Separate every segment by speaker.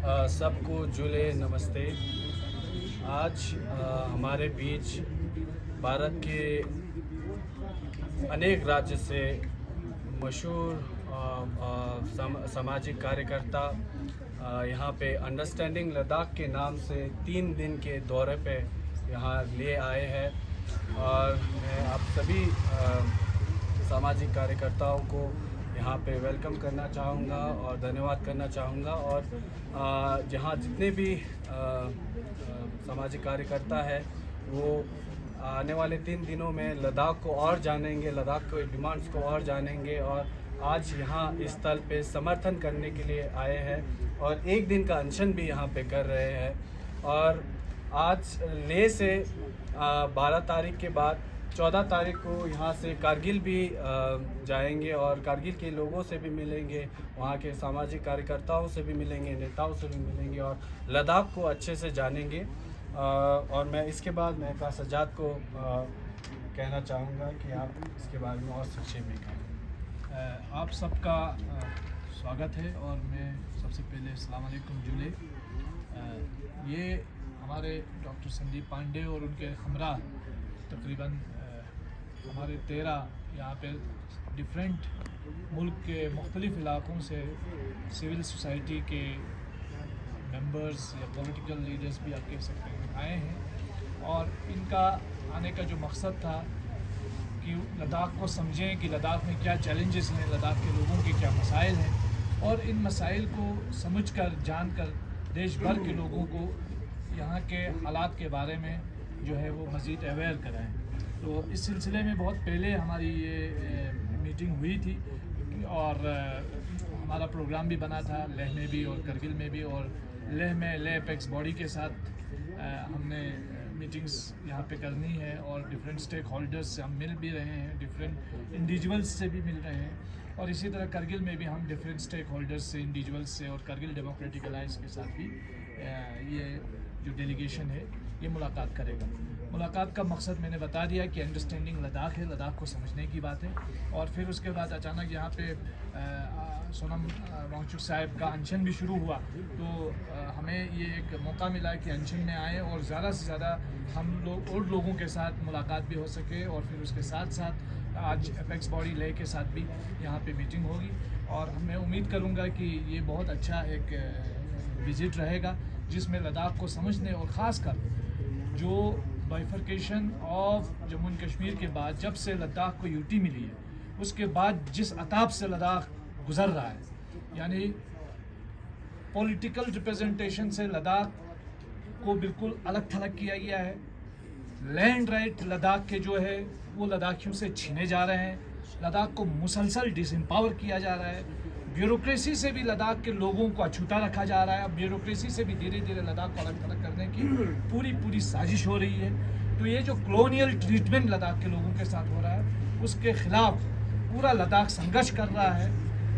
Speaker 1: सबको जुले नमस्ते। आज हमारे बीच भारत के अनेक राज्य से मशहूर सामाजिक कार्यकर्ता यहाँ पे अंडरस्टैंडिंग लद्दाख के नाम से 3 दिन के दौरे पे यहाँ ले आए हैं। और मैं आप सभी सामाजिक कार्यकर्ताओं को यहाँ पे वेलकम करना चाहूँगा और धन्यवाद करना चाहूँगा। और जहाँ जितने भी सामाजिक कार्यकर्ता है वो आने वाले 3 दिनों में लद्दाख को और जानेंगे, लद्दाख के डिमांड्स को और जानेंगे। और आज यहाँ इस स्थल पे समर्थन करने के लिए आए हैं और 1 दिन का अनशन भी यहाँ पे कर रहे हैं। और आज लेह से 12 तारीख के बाद 14 तारीख को यहाँ से कारगिल भी जाएंगे और कारगिल के लोगों से भी मिलेंगे, वहाँ के सामाजिक कार्यकर्ताओं से भी मिलेंगे, नेताओं से भी मिलेंगे और लद्दाख को अच्छे से जानेंगे। और मैं इसके बाद मैं का सज्जाद को कहना चाहूँगा कि आप इसके बारे में और संक्षेप में कहें।
Speaker 2: आप सबका स्वागत है और मैं सबसे पहले अस्सलाम वालेकुम जुले। ये हमारे डॉक्टर संदीप पांडे और उनके हमरा तकरीबन हमारे 13 यहाँ पे डिफरेंट मुल्क के मुख्तलिफ़ इलाक़ों से सिविल सोसाइटी के मेंबर्स या पॉलिटिकल लीडर्स भी आप कह सकते हैं आए हैं। और इनका आने का जो मकसद था कि लद्दाख को समझें कि लद्दाख में क्या चैलेंजेस हैं, लद्दाख के लोगों के क्या मसाइल हैं और इन मसाइल को समझकर जानकर देश भर के लोगों को यहाँ के हालात के बारे में जो है वो मज़ीद अवेयर कराएं। तो इस सिलसिले में बहुत पहले हमारी ये मीटिंग हुई थी और हमारा प्रोग्राम भी बना था लेह में भी और करगिल में भी। और लेह में लेह एपेक्स बॉडी के साथ हमने मीटिंग्स यहाँ पे करनी है और डिफरेंट स्टेक होल्डर्स से हम मिल भी रहे हैं, डिफरेंट इंडिविजुअल्स से भी मिल रहे हैं। और इसी तरह करगिल में भी हम डिफरेंट स्टेक होल्डर्स से, इंडिविजुअल्स से और करगिल डेमोक्रेटिक अलायंस के साथ भी ये जो डेलीगेशन है ये मुलाकात करेगा। मुलाकात का मकसद मैंने बता दिया कि अंडरस्टैंडिंग लद्दाख है, लद्दाख को समझने की बात है। और फिर उसके बाद अचानक यहाँ पे सोनम वांगचुक साहब का अनशन भी शुरू हुआ तो हमें ये एक मौका मिला कि अनशन में आए और ज़्यादा से ज़्यादा हम लोग और लोगों के साथ मुलाकात भी हो सके। और फिर उसके साथ साथ आज एपेक्स बॉडी लेह के साथ भी यहाँ पे मीटिंग होगी और मैं उम्मीद करूँगा कि ये बहुत अच्छा एक विज़िट रहेगा जिसमें लद्दाख को समझने और ख़ास कर जो bifurcation of Jammu and Kashmir के बाद जब से लद्दाख को यूटी मिली है उसके बाद जिस अताब से लद्दाख गुज़र रहा है, यानी पॉलिटिकल रिप्रेजेंटेशन से लद्दाख को बिल्कुल अलग थलग किया गया है। लैंड राइट लद्दाख के जो है वो लद्दाखियों से छीने जा रहे हैं, लद्दाख को मुसलसल डिसएम्पावर किया जा रहा है, ब्यूरोक्रेसी से भी लद्दाख के लोगों को अछूता रखा जा रहा है। ब्यूरोक्रेसी से भी धीरे धीरे लद्दाख को अलग थलग करने की पूरी साजिश हो रही है। तो ये जो कॉलोनियल ट्रीटमेंट लद्दाख के लोगों के साथ हो रहा है उसके ख़िलाफ़ पूरा लद्दाख संघर्ष कर रहा है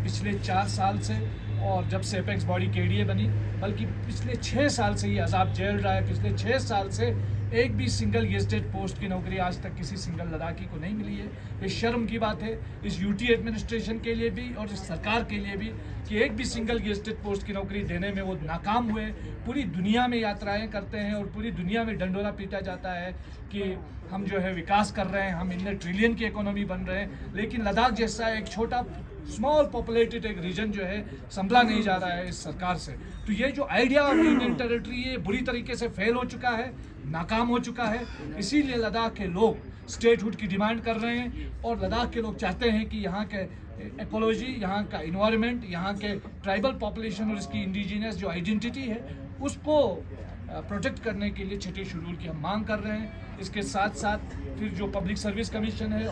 Speaker 2: पिछले 4 साल से। और जब से एपेक्स बॉडी केडीए बनी बल्कि पिछले 6 साल से ये अजाब झेल रहा है। पिछले 6 साल से एक भी सिंगल गेजेटेड पोस्ट की नौकरी आज तक किसी सिंगल लद्दाखी को नहीं मिली है। ये शर्म की बात है इस यूटी एडमिनिस्ट्रेशन के लिए भी और इस सरकार के लिए भी कि एक भी सिंगल गेजेटेड पोस्ट की नौकरी देने में वो नाकाम हुए। पूरी दुनिया में यात्राएं करते हैं और पूरी दुनिया में डंडोरा पीटा जाता है कि हम जो है विकास कर रहे हैं, हम इतने ट्रिलियन की इकोनॉमी बन रहे हैं, लेकिन लद्दाख जैसा एक छोटा स्मॉल पॉपुलेटेड एक रीजन जो है संभला नहीं जा रहा है इस सरकार से। तो ये जो आइडिया ऑफ यूनियन टेरिटरी है बुरी तरीके से फेल हो चुका है, नाकाम हो चुका है। इसीलिए लद्दाख के लोग स्टेटहुड की डिमांड कर रहे हैं और लद्दाख के लोग चाहते हैं कि यहाँ के इकोलॉजी, यहाँ का इन्वायरमेंट, यहाँ के ट्राइबल पॉपुलेशन और इसकी इंडिजिनस जो आइडेंटिटी है उसको प्रोटेक्ट करने के लिए 6ठे शेड्यूल की हम मांग कर रहे हैं। इसके साथ साथ फिर जो पब्लिक सर्विस कमीशन है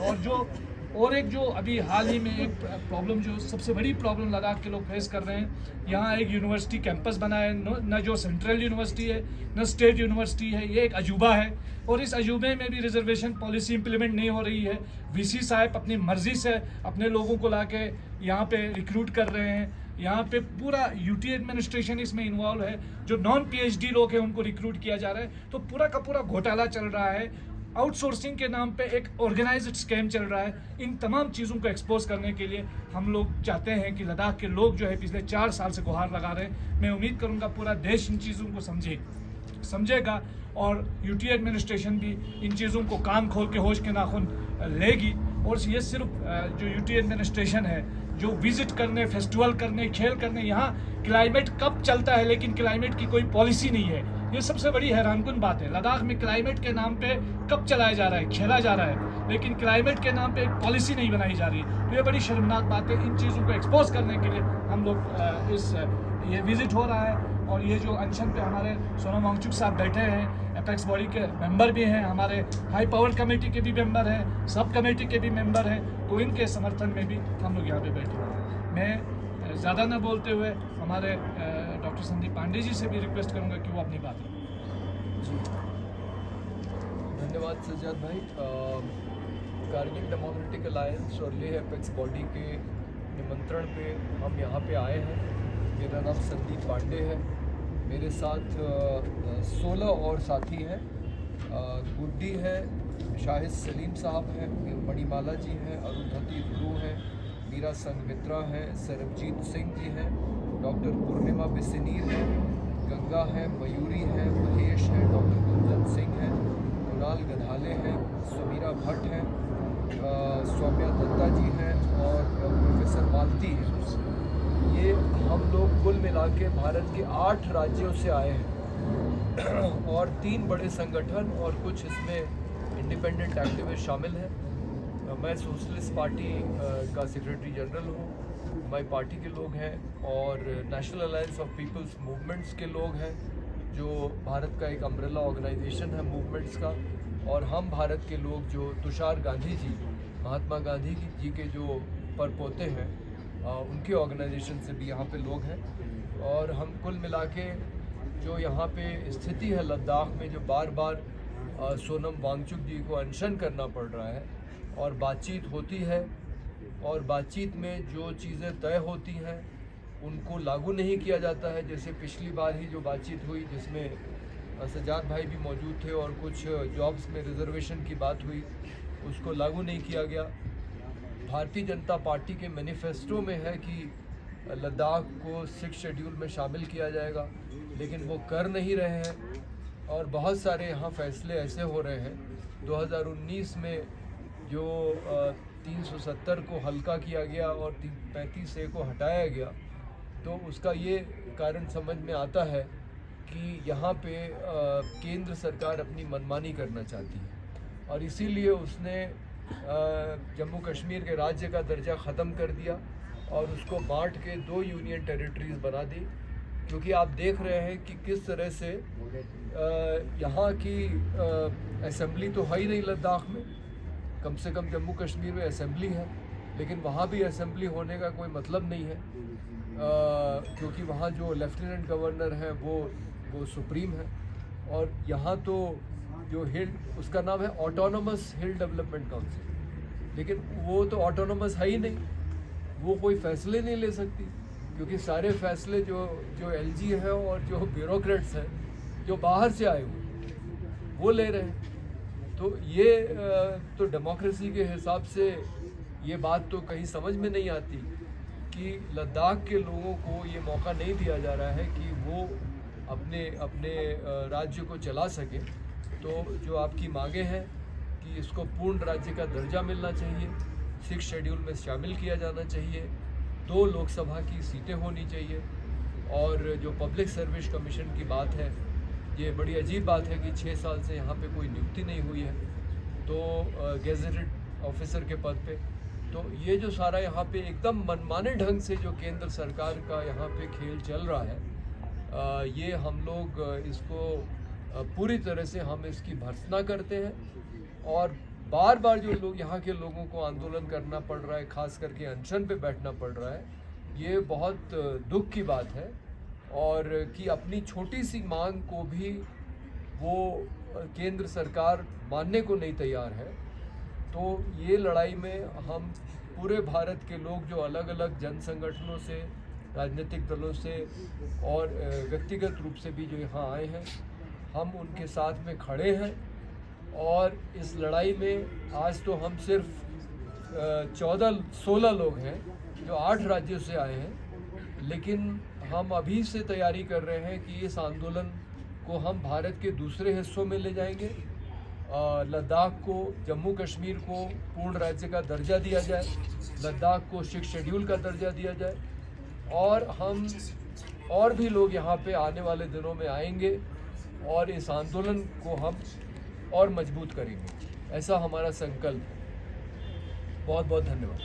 Speaker 2: और एक जो अभी हाल ही में एक प्रॉब्लम जो सबसे बड़ी प्रॉब्लम लद्दाख के लोग फेस कर रहे हैं, यहाँ एक यूनिवर्सिटी कैंपस बना है, न जो सेंट्रल यूनिवर्सिटी है न स्टेट यूनिवर्सिटी है, ये एक अजूबा है और इस अजूबे में भी रिजर्वेशन पॉलिसी इंप्लीमेंट नहीं हो रही है। वीसी साहब अपनी मर्जी से अपने लोगों को लाके यहाँ पे रिक्रूट कर रहे हैं। यहाँ पे पूरा यूटी एडमिनिस्ट्रेशन इसमें इन्वॉल्व है, जो नॉन पीएचडी लोग हैं उनको रिक्रूट किया जा रहा है। तो पूरा का पूरा घोटाला चल रहा है आउटसोर्सिंग के नाम पे एक ऑर्गेनाइज्ड स्कैम चल रहा है। इन तमाम चीज़ों को एक्सपोज करने के लिए हम लोग चाहते हैं कि लद्दाख के लोग जो है पिछले 4 साल से गुहार लगा रहे हैं। मैं उम्मीद करूंगा पूरा देश इन चीज़ों को समझेगा और यूटी एडमिनिस्ट्रेशन भी इन चीज़ों को कान खोल के होश के नाखून लेगी। और ये सिर्फ जो यूटी एडमिनिस्ट्रेशन है जो विजिट करने, फेस्टिवल करने, खेल करने, यहाँ क्लाइमेट कप चलता है लेकिन क्लाइमेट की कोई पॉलिसी नहीं है। ये सबसे बड़ी हैरानकुन बात है। लद्दाख में क्लाइमेट के नाम पे कप चलाया जा रहा है, खेला जा रहा है, लेकिन क्लाइमेट के नाम पे एक पॉलिसी नहीं बनाई जा रही। तो ये बड़ी शर्मनाक बात है। इन चीज़ों को एक्सपोज करने के लिए हम लोग ये विजिट हो रहा है। और ये जो अनशन पे हमारे सोनम वांगचुक साहब बैठे हैं, एपेक्स बॉडी के मेंबर भी हैं, हमारे हाई पावर कमेटी के भी मेंबर हैं, सब कमेटी के भी मेंबर हैं, तो इनके समर्थन में भी हम लोग यहाँ पे बैठे हुए हैं। मैं ज़्यादा ना बोलते हुए हमारे डॉक्टर संदीप पांडे जी से भी रिक्वेस्ट करूँगा कि वो अपनी बात रखें।
Speaker 3: जी धन्यवाद सज्जाद भाई। कारगिल डेमोक्रेटिक अलायंस और लेह एपेक्स बॉडी के निमंत्रण पे हम यहाँ पे आए हैं। मेरा नाम संदीप पांडे है, मेरे साथ 16 और साथी हैं। गुड्डी है, शाहिद सलीम साहब हैं, मणिमाला जी हैं, अरुंधति ध्रुव हैं, मीरा संघमित्रा है, सरबजीत सिंह जी हैं, डॉक्टर पूर्णिमा बिस्नीर हैं, गंगा है, मयूरी है, महेश है, डॉक्टर गुंजन सिंह हैं, कुणाल गधाले हैं, समीरा भट्ट हैं, सौम्या दत्ता जी हैं और प्रोफेसर मालती हैं। ये हम लोग कुल मिला के भारत के 8 राज्यों से आए हैं और 3 बड़े संगठन और कुछ इसमें इंडिपेंडेंट एक्टिविस्ट शामिल हैं। मैं सोशलिस्ट पार्टी का सेक्रेटरी जनरल हूँ, हमारी पार्टी के लोग हैं, और national alliance of peoples movements के लोग हैं जो भारत का एक अम्ब्रेला ऑर्गेनाइजेशन है मूवमेंट्स का। और हम भारत के लोग जो तुषार गांधी जी, महात्मा गांधी जी के जो परपोते हैं, उनके ऑर्गेनाइजेशन से भी यहाँ पे लोग हैं। और हम कुल मिला के जो यहाँ पे स्थिति है लद्दाख में, जो बार बार सोनम वांगचुक जी को अनशन करना पड़ रहा है और बातचीत होती है और बातचीत में जो चीज़ें तय होती हैं उनको लागू नहीं किया जाता है। जैसे पिछली बार ही जो बातचीत हुई जिसमें सज्जाद भाई भी मौजूद थे और कुछ जॉब्स में रिजर्वेशन की बात हुई, उसको लागू नहीं किया गया। भारतीय जनता पार्टी के मैनिफेस्टो में है कि लद्दाख को 6 शेड्यूल में शामिल किया जाएगा, लेकिन वो कर नहीं रहे हैं। और बहुत सारे यहाँ फैसले ऐसे हो रहे हैं, 2019 में जो 370 को हल्का किया गया और 35A को हटाया गया, तो उसका ये कारण समझ में आता है कि यहाँ पे केंद्र सरकार अपनी मनमानी करना चाहती है और इसीलिए उसने जम्मू कश्मीर के राज्य का दर्जा ख़त्म कर दिया और उसको बांट के 2 यूनियन टेरिटरीज बना दी। क्योंकि आप देख रहे हैं कि किस तरह से यहाँ की असेंबली तो है ही नहीं लद्दाख में, कम से कम जम्मू कश्मीर में असेंबली है, लेकिन वहाँ भी असेंबली होने का कोई मतलब नहीं है क्योंकि वहाँ जो लेफ्टिनेंट गवर्नर है वो सुप्रीम है। और यहाँ तो जो हिल, उसका नाम है ऑटोनोमस हिल डेवलपमेंट काउंसिल, लेकिन वो तो ऑटोनोमस है ही नहीं, वो कोई फैसले नहीं ले सकती क्योंकि सारे फैसले जो एलजी है और जो ब्यूरोक्रेट्स हैं जो बाहर से आए हुए वो ले रहे हैं। तो ये तो डेमोक्रेसी के हिसाब से ये बात तो कहीं समझ में नहीं आती कि लद्दाख के लोगों को ये मौका नहीं दिया जा रहा है कि वो अपने राज्य को चला सके। तो जो आपकी मांगे हैं कि इसको पूर्ण राज्य का दर्जा मिलना चाहिए, 6 शेड्यूल में शामिल किया जाना चाहिए, 2 लोकसभा की सीटें होनी चाहिए, और जो पब्लिक सर्विस कमीशन की बात है, ये बड़ी अजीब बात है कि 6 साल से यहाँ पे कोई नियुक्ति नहीं हुई है तो गेजेटेड ऑफिसर के पद पे। तो ये जो सारा यहाँ पे एकदम मनमाने ढंग से जो केंद्र सरकार का यहाँ पे खेल चल रहा है, ये हम लोग इसको पूरी तरह से हम इसकी भर्त्सना करते हैं। और बार बार जो लोग यहाँ के लोगों को आंदोलन करना पड़ रहा है, खास करके अनशन पे बैठना पड़ रहा है, ये बहुत दुख की बात है। और कि अपनी छोटी सी मांग को भी वो केंद्र सरकार मानने को नहीं तैयार है। तो ये लड़ाई में हम पूरे भारत के लोग जो अलग अलग जन संगठनों से, राजनीतिक दलों से और व्यक्तिगत रूप से भी जो यहाँ आए हैं, हम उनके साथ में खड़े हैं और इस लड़ाई में आज तो हम सिर्फ 16 लोग हैं जो 8 राज्यों से आए हैं, लेकिन हम अभी से तैयारी कर रहे हैं कि इस आंदोलन को हम भारत के दूसरे हिस्सों में ले जाएंगे। लद्दाख को, जम्मू कश्मीर को पूर्ण राज्य का दर्जा दिया जाए, लद्दाख को 6 शेड्यूल का दर्जा दिया जाए, और हम और भी लोग यहाँ पे आने वाले दिनों में आएंगे और इस आंदोलन को हम और मजबूत करेंगे। ऐसा हमारा संकल्प है। बहुत बहुत धन्यवाद।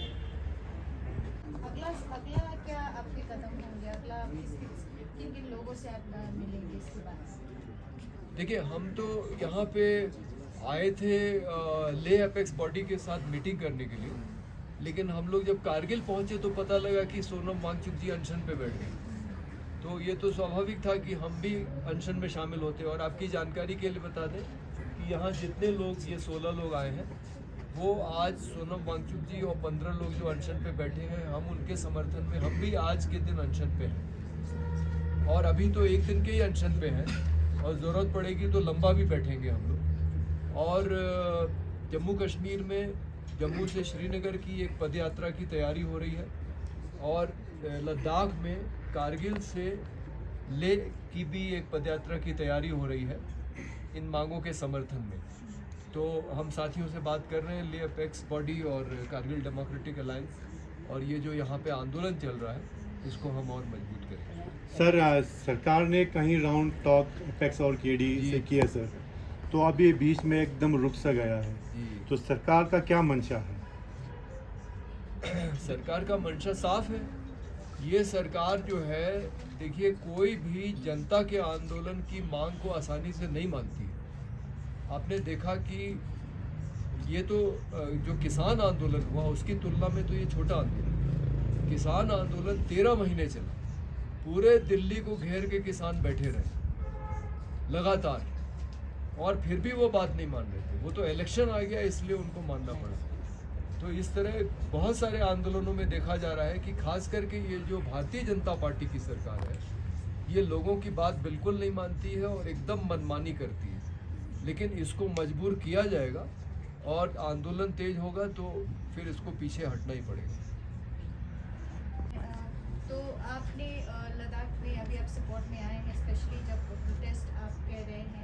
Speaker 4: अगला क्या आपके कदम होंगे? अगला किन किन लोगों से आप मिलेंगे इसके बाद?
Speaker 3: देखिए, हम तो यहाँ पे आए थे ले अपेक्स बॉडी के साथ मीटिंग करने के लिए, लेकिन हम लोग जब कारगिल पहुँचे तो पता लगा कि सोनम वांगचुक जी अनशन पे बैठ गए। तो ये तो स्वाभाविक था कि हम भी अनशन में शामिल होते। और आपकी जानकारी के लिए बता दें कि यहाँ जितने लोग, ये 16 लोग आए हैं, वो आज सोनम वांगचुक जी और 15 लोग जो अनशन पे बैठे हैं, हम उनके समर्थन में, हम भी आज के दिन अनशन पे हैं। और अभी तो एक दिन के ही अनशन पे हैं, और ज़रूरत पड़ेगी तो लंबा भी बैठेंगे हम लोग। और जम्मू कश्मीर में जम्मू से श्रीनगर की एक पद यात्रा की तैयारी हो रही है, और लद्दाख में कारगिल से ले की भी एक पद यात्रा की तैयारी हो रही है इन मांगों के समर्थन में। तो हम साथियों से बात कर रहे हैं, ले अपेक्स बॉडी और कारगिल डेमोक्रेटिक अलायंस, और ये जो यहाँ पे आंदोलन चल रहा है, इसको हम और मजबूत करेंगे।
Speaker 5: सर, सरकार ने कहीं राउंड टॉक अपेक्स और केडी से किया सर, तो अब ये बीच में एकदम रुक सा गया है, तो सरकार का क्या मंशा है?
Speaker 3: सरकार का मंशा साफ है। ये सरकार जो है, देखिए, कोई भी जनता के आंदोलन की मांग को आसानी से नहीं मानती है। आपने देखा कि ये तो जो किसान आंदोलन हुआ उसकी तुलना में तो ये छोटा आंदोलन। किसान आंदोलन 13 महीने चला, पूरे दिल्ली को घेर के किसान बैठे रहे लगातार, और फिर भी वो बात नहीं मान रहे थे। वो तो इलेक्शन आ गया इसलिए उनको मानना पड़ा। तो इस तरह बहुत सारे आंदोलनों में देखा जा रहा है कि खास करके ये जो भारतीय जनता पार्टी की सरकार है, ये लोगों की बात बिल्कुल नहीं मानती है और एकदम मनमानी करती है। लेकिन इसको मजबूर किया जाएगा, और आंदोलन तेज होगा तो फिर इसको पीछे हटना ही पड़ेगा।
Speaker 4: तो आपने लद्दाख में अभी आप सपोर्ट में आए हैं, स्पेशली जब प्रोटेस्ट आप कह रहे हैं,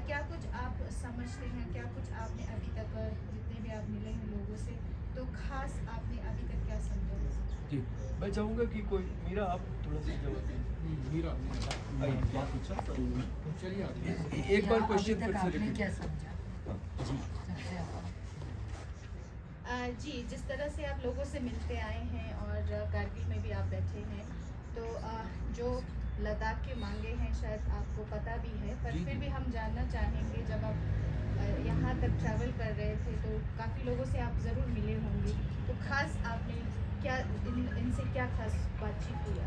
Speaker 4: क्या कुछ आप समझते हैं, क्या कुछ आपने अभी तक, जितने भी आप मिले हैं लोगों से, तो खास आपने अभी तक क्या समझा? जी,
Speaker 3: मैं चाहूँगा कि कोई मीरा, आप थोड़ा सा जवाब दें। मीरा, चलिए एक बार क्वेश्चन फिर से रिपीट।
Speaker 6: क्या समझा?
Speaker 4: जी, जिस तरह से आप लोगों से मिलते आए हैं और कारगिल में भी आप बैठे हैं, तो जो लद्दाख के मांगे हैं शायद आपको पता भी है, पर फिर भी हम जानना चाहेंगे, जब आप यहाँ तक ट्रैवल कर रहे थे तो काफ़ी लोगों से आप ज़रूर मिले होंगे, तो खास आपने क्या इनसे क्या खास बातचीत हुई?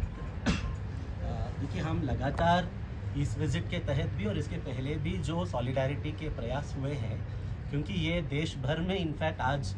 Speaker 7: देखिए, हम लगातार इस विज़िट के तहत भी और इसके पहले भी जो सॉलिडारिटी के प्रयास हुए हैं, क्योंकि ये देश भर में इनफैक्ट आज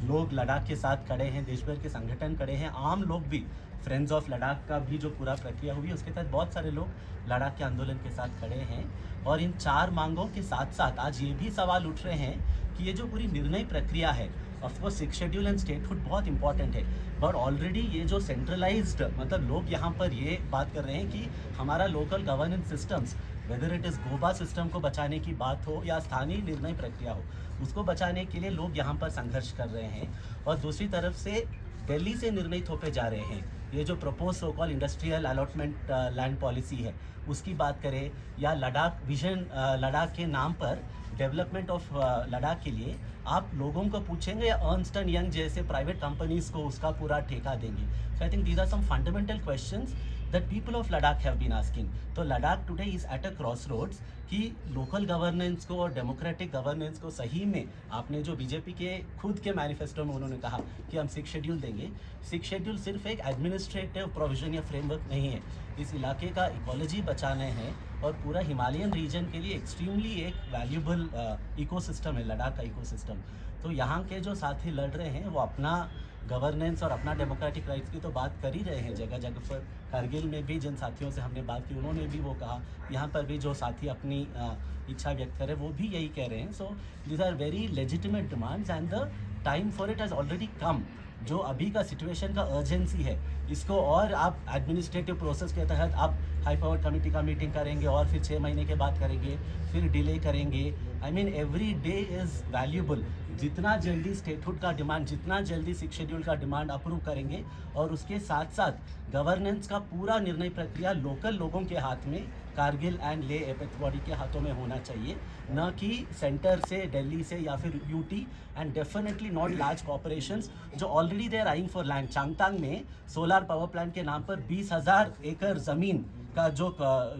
Speaker 7: लोग लद्दाख के साथ खड़े हैं, देश भर के संगठन खड़े हैं, आम लोग भी, फ्रेंड्स ऑफ लद्दाख का भी जो पूरा प्रक्रिया हुई उसके तहत बहुत सारे लोग लद्दाख के आंदोलन के साथ खड़े हैं। और इन 4 मांगों के साथ साथ आज ये भी सवाल उठ रहे हैं कि ये जो पूरी निर्णय प्रक्रिया है, ऑफकोर्स 6 शेड्यूल एंड स्टेटहुड बहुत इंपॉर्टेंट है, बट ऑलरेडी ये जो सेंट्रलाइज्ड, मतलब लोग यहाँ पर ये बात कर रहे हैं कि हमारा local governance systems, whether it is गोबा सिस्टम को बचाने की बात हो या स्थानीय निर्णय प्रक्रिया हो, उसको बचाने के लिए लोग यहाँ पर संघर्ष कर रहे हैं। और दूसरी तरफ से दिल्ली से निर्णय थोपे जा रहे हैं। ये जो propose so call industrial allotment land policy है, उसकी बात करें, या लद्दाख विजन, लद्दाख के नाम पर डेवलपमेंट ऑफ लद्दाख के लिए आप लोगों को पूछेंगे या अर्नस्ट एंड यंग जैसे प्राइवेट कंपनीज को उसका पूरा ठेका देंगे? So I think these are some fundamental questions that people of Ladakh have been asking. तो Ladakh today is at a crossroads कि लोकल गवर्नेंस को और डेमोक्रेटिक गवर्नेंस को सही में, आपने जो बीजेपी के खुद के मैनिफेस्टो में उन्होंने कहा कि हम 6 शेड्यूल देंगे, 6 शेड्यूल सिर्फ एक एडमिनिस्ट्रेटिव प्रोविजन या फ्रेमवर्क नहीं है, इस इलाके का इकोलॉजी बचाने हैं और पूरा हिमालयन रीजन के लिए एक्सट्रीमली एक वैल्यूबल इकोसिस्टम है लद्दाख का इकोसिस्टम। तो यहाँ के जो साथी लड़ रहे हैं वो अपना गवर्नेंस और अपना डेमोक्रेटिक राइट्स की तो बात कर ही रहे हैं जगह जगह पर। कारगिल में भी जिन साथियों से हमने बात की उन्होंने भी वो कहा, यहाँ पर भी जो साथी अपनी इच्छा व्यक्त करें वो भी यही कह रहे हैं। So these are very legitimate demands and the time for it has already come. जो अभी का सिचुएशन का अर्जेंसी है इसको और आप एडमिनिस्ट्रेटिव प्रोसेस के तहत आप हाई पावर कमेटी का मीटिंग करेंगे और फिर 6 महीने के बाद करेंगे, फिर डिले करेंगे। I mean every day is valuable. जितना जल्दी स्टेटहुड का डिमांड, जितना जल्दी 6 शेड्यूल का डिमांड अप्रूव करेंगे और उसके साथ साथ गवर्नेंस का पूरा निर्णय प्रक्रिया लोकल लोगों के हाथ में, कारगिल एंड ले एपेक्स बॉडी के हाथों में होना चाहिए, न कि सेंटर से, दिल्ली से या फिर UT, and definitely not large corporations जो already they are eyeing for land. Changthang में सोलर पावर प्लांट के नाम पर 20,000 एकड़ ज़मीन का जो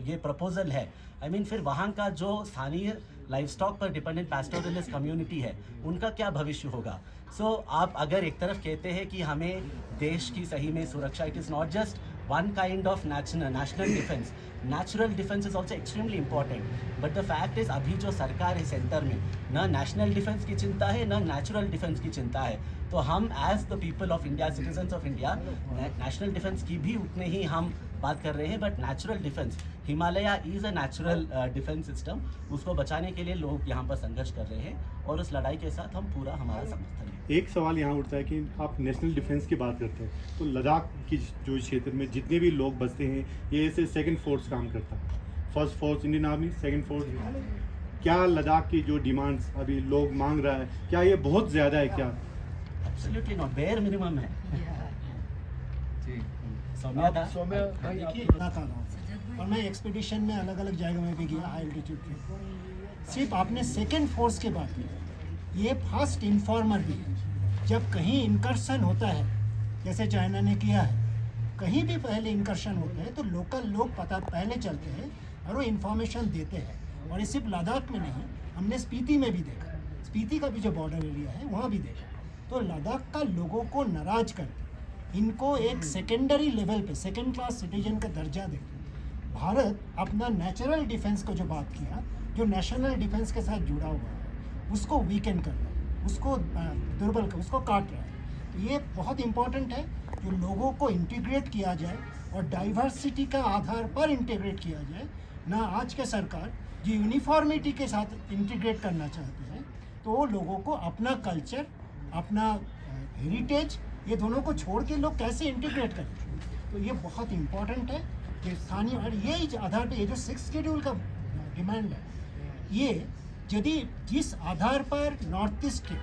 Speaker 7: ये प्रपोजल है, आई मीन फिर वहाँ का जो स्थानीय लाइफ स्टॉक पर डिपेंडेंट पैस्टोरलिस्ट कम्युनिटी है उनका क्या भविष्य होगा। सो आप अगर एक तरफ कहते हैं कि हमें देश की सही में सुरक्षा, it is not just one kind of national defense. Natural defense is also extremely important. But the fact is अभी जो सरकार है सेंटर में, ना नेशनल डिफेंस की चिंता है ना नेचुरल डिफेंस की चिंता है। तो हम as the people of India, citizens of India, national defence की भी उतने ही हम बात कर रहे हैं। But natural defence, Himalaya is a natural defence system, उसको बचाने के लिए लोग यहाँ पर संघर्ष कर रहे हैं और उस लड़ाई के साथ हम पूरा हमारा समर्थन है।
Speaker 5: एक सवाल यहाँ उठता है कि आप नेशनल डिफेंस की बात करते हैं तो लद्दाख की जो क्षेत्र में जितने भी लोग बसते हैं ये ऐसे सेकंड फोर्स काम करता है। First force Indian army, second force. क्या लद्दाख की जो डिमांड्स अभी लोग मांग रहा है क्या ये बहुत ज़्यादा है क्या?
Speaker 7: एब्सोल्युटली नॉट, बेयर मिनिमम है।
Speaker 3: सौम्या भाई
Speaker 6: देखिए और मैं एक्सपीडिशन में अलग अलग जगह में भी गया, हाई एल्टीट्यूड पे। सिर्फ आपने सेकंड फोर्स की बात की, ये फास्ट इन्फॉर्मर भी है। जब कहीं इनकर्शन होता है जैसे चाइना ने किया है, कहीं भी पहले इनकर्शन होता है तो लोकल लोग पता पहले चलते हैं और वो इन्फॉर्मेशन देते हैं। और ये सिर्फ लद्दाख में नहीं, हमने स्पीति में भी देखा, स्पीति का भी जो बॉर्डर एरिया है वहाँ भी देखा। तो लद्दाख का लोगों को नाराज करके इनको एक सेकेंडरी लेवल पे सेकेंड क्लास सिटीजन का दर्जा देके भारत अपना नेचुरल डिफेंस को जो बात किया, जो नेशनल डिफेंस के साथ जुड़ा हुआ है, उसको वीकेंड कर रहा है, उसको दुर्बल कर, उसको काट रहा है। तो ये बहुत इम्पोर्टेंट है जो लोगों को इंटीग्रेट किया जाए और डाइवर्सिटी का आधार पर इंटीग्रेट किया जाए, ना आज के सरकार जो यूनिफॉर्मिटी के साथ इंटीग्रेट करना चाहते हैं। तो वो लोगों को अपना कल्चर, अपना हेरिटेज, ये दोनों को छोड़ के लोग कैसे इंटीग्रेट करें। तो ये बहुत इम्पोर्टेंट है कि स्थानीय, और ये आधार पे ये जो 6 शेड्यूल का डिमांड है, ये यदि जिस आधार पर नॉर्थ ईस्ट के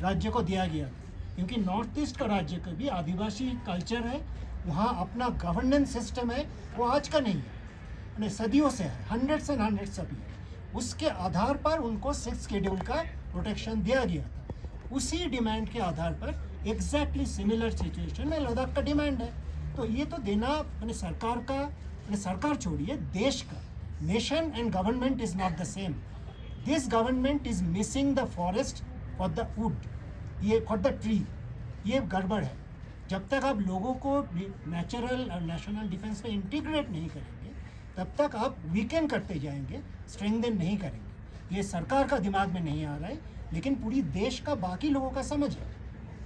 Speaker 6: राज्य को दिया गया, क्योंकि नॉर्थ ईस्ट का राज्य का भी आदिवासी कल्चर है, वहाँ अपना गवर्नेंस सिस्टम है, वो आज का नहीं है, सदियों से है, हंड्रेड्स एंड हंड्रेड्स अभी है। उसके आधार पर उनको 6 शेड्यूल का प्रोटेक्शन दिया गया था। उसी डिमांड के आधार पर एग्जैक्टली सिमिलर सिचुएशन में लद्दाख का डिमांड है। तो ये तो देना सरकार का, सरकार छोड़िए, देश का, nation and government is not the same. This government is missing the forest for the wood, ये फॉर द ट्री, ये गड़बड़ है। जब तक आप लोगों को नेचुरल और नेशनल डिफेंस में इंटीग्रेट नहीं करेंगे तब तक आप वीकेन करते जाएंगे, स्ट्रेंथन नहीं करेंगे। ये सरकार का दिमाग में नहीं आ रहा है, लेकिन पूरी देश का बाकी लोगों का समझ है।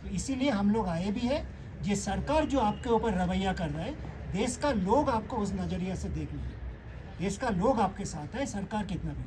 Speaker 6: तो इसीलिए हम लोग आए भी है। ये सरकार जो आपके ऊपर रवैया कर रहा है, देश का लोग आपको उस नज़रिए से देख लीजिए। देश का लोग आपके साथ है, सरकार कितना भी